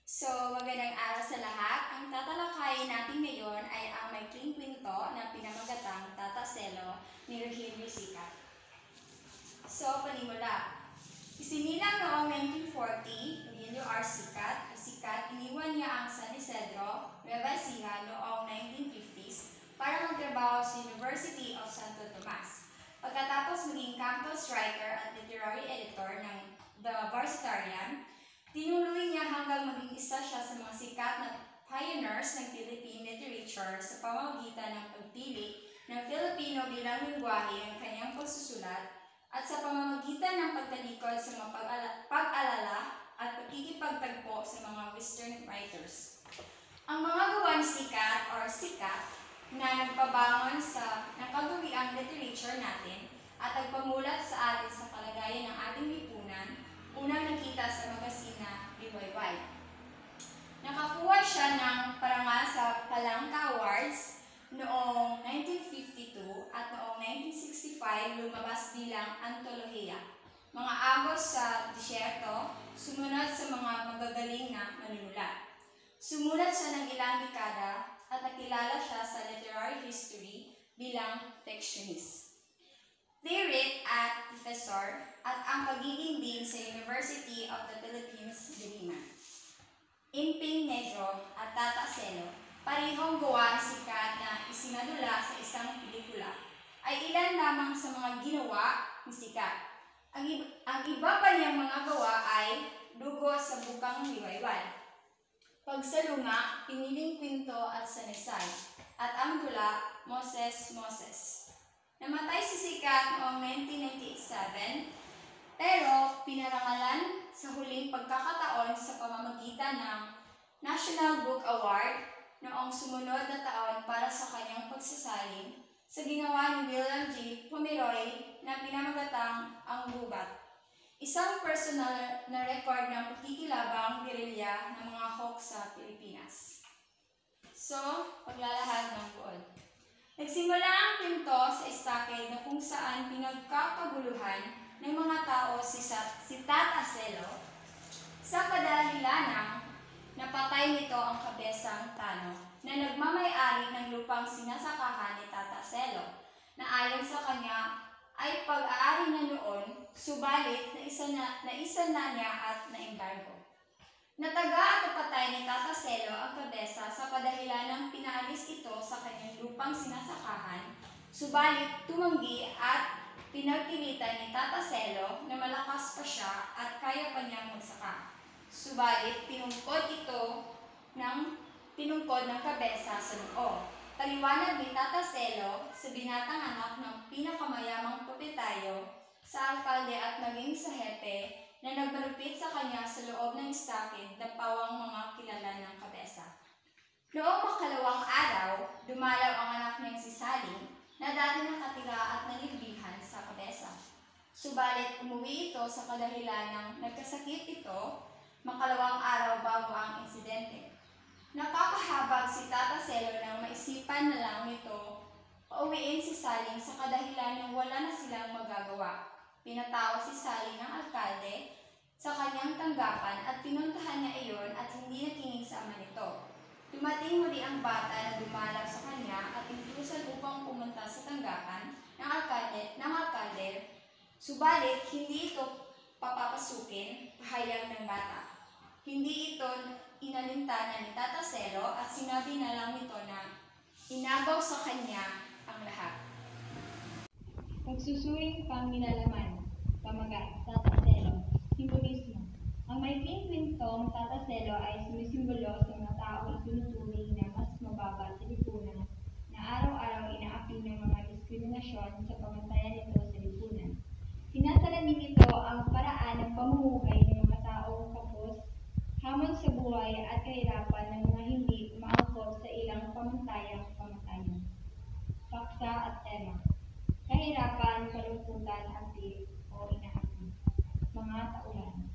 So, magandang araw sa lahat. Ang tatalakayin natin ngayon ay ang maikling kwento na pinamagatang Tataselo ni Rogelio Sicat. So, panimula. Isinilang noong 1940, Rogelio R. Sicat, iniwan niya ang San Isidro, Nueva Ecija noong 1950s para magtrabaho sa University of Santo Tomas. Pagkatapos maging campus writer at literary editor ng The Varsitarian, tinuloy niya hanggang maging isa siya sa mga sikat na pioneers ng Philippine literature sa pamamagitan ng pagpili ng Filipino bilang lingwahe ng kanyang pagsusulat at sa pamamagitan ng pagtalikod sa mga pag-alala at pagkikipagtagpo sa mga Western writers. Ang mga gawa ni Sicat na nagpabangon sa nakagawiang literature natin at nagpamulat sa atin sa kalagayan ng ating lipunan, unang nakita sa magasina Liwayway. Nakakuha siya ng parangal sa Palangka Awards noong 1952 at noong 1965 lumabas bilang antolohiya. Mga agos sa disyerto, sumunod sa mga magagaling na manunulat. Sumulat siya ng ilang dekada at nakilala siya sa literary history bilang fictionist. Lyric at professor at ang pagiging dean sa University of the Philippines, Diliman. Imping Negro at Tataselo, parehong gawa ni Sicat na isinadula sa isang pelikula, ay ilan lamang sa mga ginawa ni Sicat. Ang iba pa niyang mga gawa ay Dugo sa Bukang Liwayway, Pagsalunga, Piniling Kwento at Sanisay, at ang dula, Moses. Namatay si Sicat noong 1997, pero pinarangalan sa huling pagkakataon sa pamamagitan ng National Book Award noong sumunod na taon para sa kanyang pagsasalin sa ginawa ni William G. Pomeroy na pinamagatang Ang Gubat, isang personal na record ng pakikilabang gerilya ng mga Hawk sa Pilipinas. So, paglalahad ng buod. Nagsimula ang kwento sa estake na kung saan pinagkakaguluhan ng mga tao si Tataselo sa kadahilanang napatay nito ang kabesang Tano na nagmamay-ari ng lupang sinasakahan ni Tataselo na ayon sa kanya ay pag-aari na noon, subalit naisa na niya at naembargo. Nataga at napatay ni Tataselo ang kabesa sa kadahilanang pinaalis ito sa kanyang lupang sinasakahan, subalit tumanggi at pinagpilitan ni Tataselo na malakas pa siya at kaya pa niyang magsaka. Subalit pinungkod ng kabesa sa noo. Paliwanag ni Tataselo sa binatang anak ng pinakamayamang proprietaryo sa alkalde at maging sa hepe na nagmalupit sa kanya sa loob ng estake na pawang mga kilala ng kabesa. Noong makalawang araw, dumalaw ang anak niyang si Saling na dati nakatira at nanilbihan sa kabesa. Subalit umuwi ito sa kadahilanang nagkasakit ito makalawang araw bago ang insidente. Nakakahabag si Tataselo nang maisipan na lang nito pauwiin si Saling sa kadahilanang wala na silang magagawa. Pinatawag si Saling ng alkalde sa kanyang tanggapan at pinuntahan niya iyon at hindi nakinig sa ama nito. Dumating muli ang bata na dumalaw sa kanya at inutusan upang pumunta sa tanggapan ng alkalde, subalit hindi ito papapasukin, pahayag ng bata. Hindi ito inalintana ni Tataselo at sinabi na lang nito na inagaw sa kanya ang lahat. Pagsusuring Panginalaman, Pamagat, Tataselo, Simbolismo. Ang maikling kwentong Tataselo ay sumisimbolo sa mga taong itinuturing na mas mababa sa lipunan na araw-araw inaapi ng mga diskriminasyon sa pamantayan nito sa lipunan. Sinasalamin nito ang paraan ng pamumuhay ng mga taong kapos, hamon sa buhay at kahirapan ng mga hindi umaangkop sa ilang pamantayang pamantayan. Paksa at tema. Kahirapan, kalungkutan, api o inaapi. Mga taulan.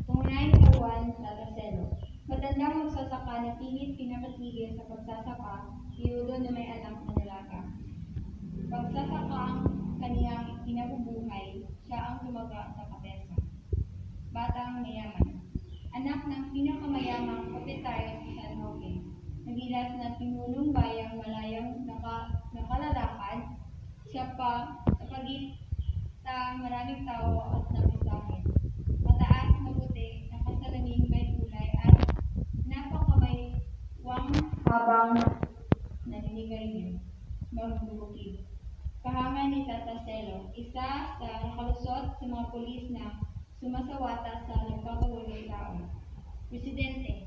Pangunahing tauhan, Tataselo. Matandang magsasaka na pilit pinapatigil sa pagsasaka, iyudo na may anak na dalaga. Pagsasaka ang kaniyang kinabubuhay, siya ang tumaga sa kabesa. Batang mayaman. Anak ng pinakamayamang pinunong bayang malayang nakalalakad, siya pa sa pagita maraming tao at nakisahin. Mataas, maputi, nakasalamin may kulay at napakamaywang habang naninigarilyo, magbubukid. Kahangan ni Tata Selo, isa sa nakalusot sa mga pulis na sumasawata sa nagpapagulong tao. Presidente,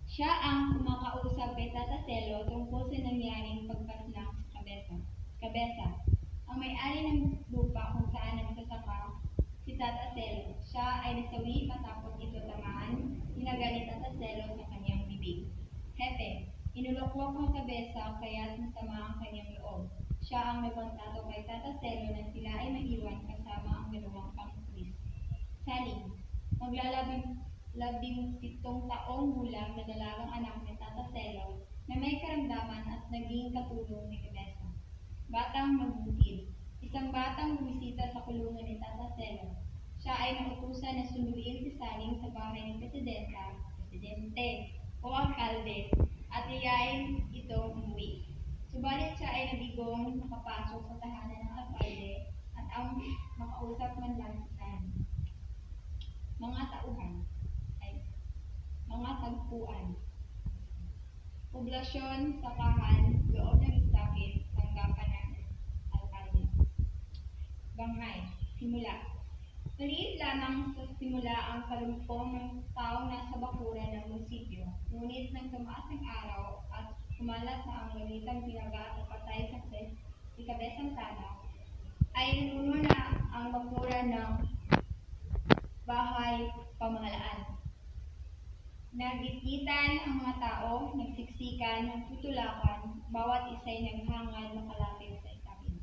siya ang kumakausap kay Tata Selo tungkol sa nangyaring pagpaslang sa kabesa. Ang may-ari ng lupa kung saan nagsasaka si Tata Selo. Siya ay nasawi matapos ito tamaan, hinaga ni Tata Selo sa kanyang bibig. Hepe, inuloklok ng kabesa kaya't masama ang kanyang loob. Siya ang nagkontrato kay Tata Selo na sila ay maiwan kasama ang dalawang pang-pulis. Saling, maglalabing 7 taong gulang na dalagang anak ni Tata Selo na may karamdaman at naging katulong ni Kabesa. Batang magbukid. Isang batang bumisita sa kulungan ni Tata Selo. Siya ay nautusan na sunduin si Saling sa bahay ng presidente o alkalde at iyayin itong umuwi. Subalit siya ay nabigong makapasok sa tahanan ng alkalde at ang makausap man lang si Saling. Mga tagpuan. Poblasyon, sakahan, loob ng istapit, tanggapan ng alkalde. Banghay, simula. Maliit lamang sa simula ang kalumpong ng taong nasa bakuran ng munisipyo, ngunit nang tumaas ang araw at kumalat na ang balitang binaga at patay sa Kabesang Tala, ay nanuno na ang bakuran ng bahay pamahalaan. Nagitgitan ang mga tao, nagsiksikan, nagtutulakan, bawat isa'y naghangad makalapit sa isapin.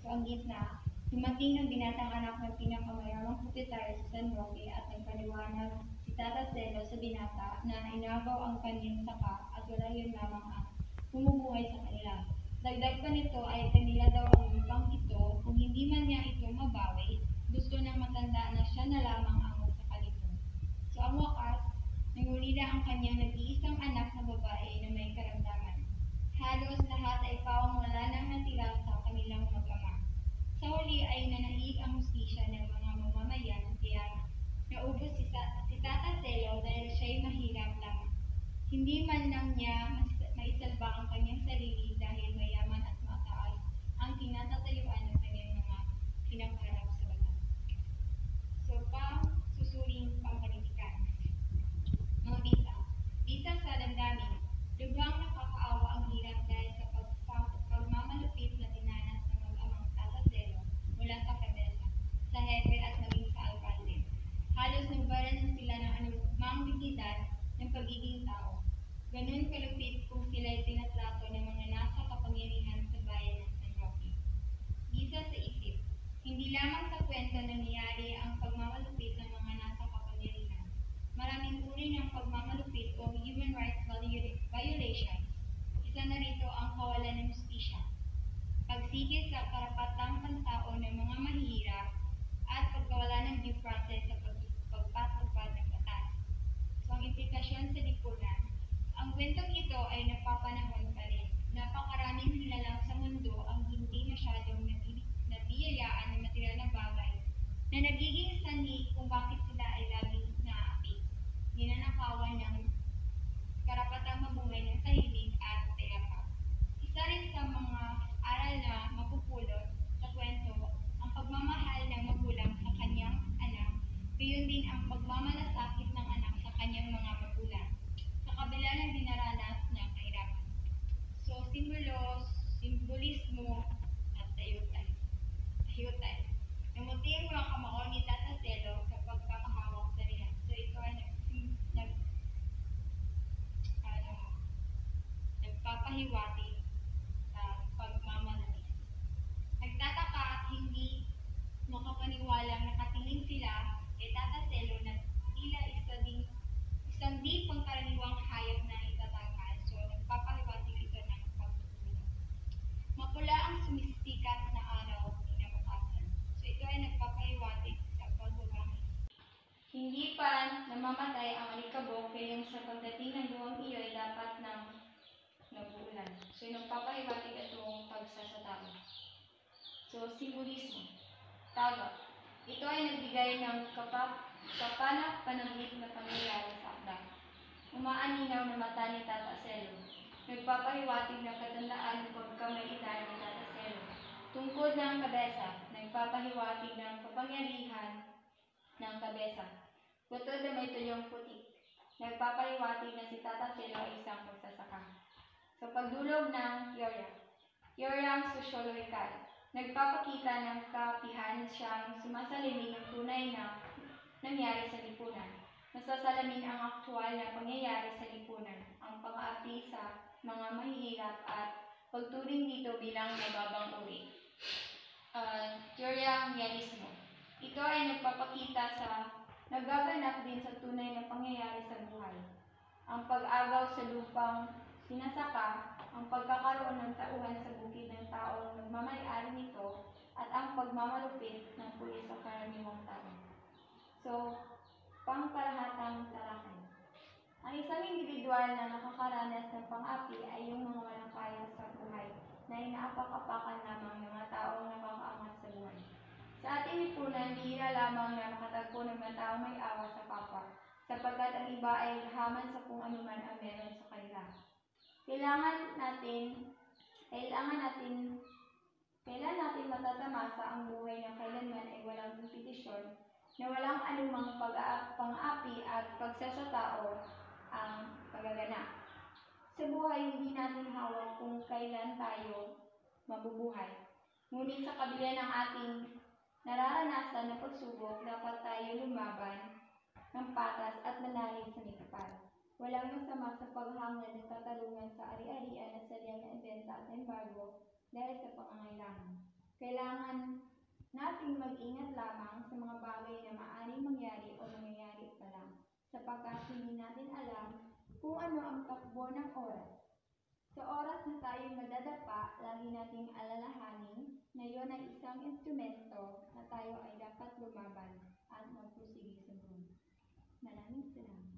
So ang gitna, dumating ang binatang anak ng pinakamayamang proprietaryo sa San Roque at nagpaliwanag si Tata Selo sa binata na inagaw ang kanyang saka at wala yun lamang ang bumubuhay sa kanila. Dagdag pa nito ay kanila daw ang lupang ito, kung hindi man niya ito mabawi, gusto nang matanda na siya na lamang ang magsakalito. So ang wakas, nangulila ang kanyang nag-iisang anak na babae na may karamdaman. Halos lahat ay pawang wala nang natira sa kanilang mag-ama. Sa huli ay nanaig ang hustisya ng mga mamamayan kaya naubos si Tata Selo dahil siya'y mahirap lamang. Hindi man lang niya maisalba ang kanyang sarili dahil mayaman at mataas ang kinatatayuan ng kanyang mga pinapangarap sa batas. So, susuring pangkalitikan. Mga bisa sa damdamin, lubhang nakakaawa ang hirap dahil sa pagmamalupit na dinanas ng mag-amang Tata Selo mula sa kabesa, sa hepe at maging sa alkalde. Halos nagbaran na sila ng anumang dignidad ng pagiging tao. Ganun kalupit kung sila'y tinatrato ng mga nasa kapangyarihan sa bayan ng San Roque. Bisa sa isip, hindi lamang sa kwento nangyayari ang pagmamalupit ng mga nasa kapangyarihan. Maraming uri ng pagmamalupit o human rights violations. Isa na rito ang kawalan ng hustisya, pagsigit sa karapatang pantao ng mga mahihirap, at pagkawala ng due process sa pagpatupad ng batas. So ang implikasyon sa lipunan, ang kwentong ito ay napapanahon pa rin. Napakaraming nilalang sa mundo ang hindi masyadong nabiyayaan ng material na bagay na nagiging sanhi kung bakit sila ay laging naaapi. Ninanakawan ng karapatang mabuhay ng tahimik at payapa. Isa rin sa mga aral na mapupulot sa kwento ang pagmamahal ng magulang sa kanyang anak, gayon din ang pagmamalasakit ng anak sa kanyang mga magulang, sa kabila ng dinaranas na kahirapan. So, simbolismo at tayutay. Namuti ang mga kamao ni Tata Selo sa pagkakahawak sa riyan. So, ito ay nagpapahiwati sa pagmamalanis. Nagtataka at hindi makapaniwalang nakatingin sila kay Tata Selo na tila isang di pangkaraniwang hayop na itatangkal. So, nagpapahiwati ito ng pagtutulog. Mapula ang sumisikat na araw kinabukasan. So, ito ay nagpapahiwati sa pagbabahay. Hindi pa namamatay ang alikabok, kaya sa pagdating ng duwang iyon ay dapat ng Simbolismo. Taga. Ito ay nagbigay ng kapanag-panagip na pangyayari sa akda. Umaaninaw na mata ni Tata Selo. Nagpapahiwatig ng katandaan ng pagkamay-edad ni Tata Selo. Tungkod ng kabesa. Nagpapahiwatig ng kapangyarihan ng kabesa. Butod na may tulyong putik. Nagpapahiwatig na si Tata Selo ay isang magsasaka. Sa pagdulog ng Yorya. Yoryang sosyologikal. Nagpapakita ng kapihan siyang sumasalamin ng tunay na nangyari sa lipunan. Nasasalamin ang aktwal na pangyayari sa lipunan, ang pang-aapi sa mga mahihirap at pagturing dito bilang mababang uri. Yoryang-yanismo. Ito ay nagpapakita sa nagaganap din sa tunay na pangyayari sa buhay. Ang pag-agaw sa lupang sinasaka, ang pagkakaroon ng tauhan sa bukid ng taong nagmamay-ari nito, at ang pagmamalupit ng pulis sa karaniwang tao. So, pangkalahatang talakay. Ang isang individual na nakakaranas ng pang-api ay yung mga walang kaya sa buhay na inaapak-apakan lamang ng mga taong nakakaangat sa buhay. Sa ating lipunan, bihira lamang na makatagpo ng mga taong may awa sa kapwa, sapagkat ang iba ay haman sa kung anuman ang meron sa kanila. Kailangan natin matatamasa ang buhay na kailanman ay walang kompetisyon, na walang anumang pang-api at pagsasatao ang pagaganap. Sa buhay, hindi natin hawak kung kailan tayo mabubuhay. Ngunit sa kabila ng ating nararanasan na pagsubok, dapat tayo lumaban ng patas at manalig sa may kapal. Walang masama sa paghangad ng katarungan sa ari-arian at sadyang na ibenta at embargo dahil sa pangangailangan. Kailangan nating mag-ingat lamang sa mga bagay na maaaring mangyari o mangyayari pa lang, sapagkat hindi natin alam kung ano ang takbo ng oras. Sa oras na tayo madadapa, lagi nating alalahanin na yon ay isang instrumento na tayo ay dapat lumaban at magpursige sa buhay. Maraming salamat.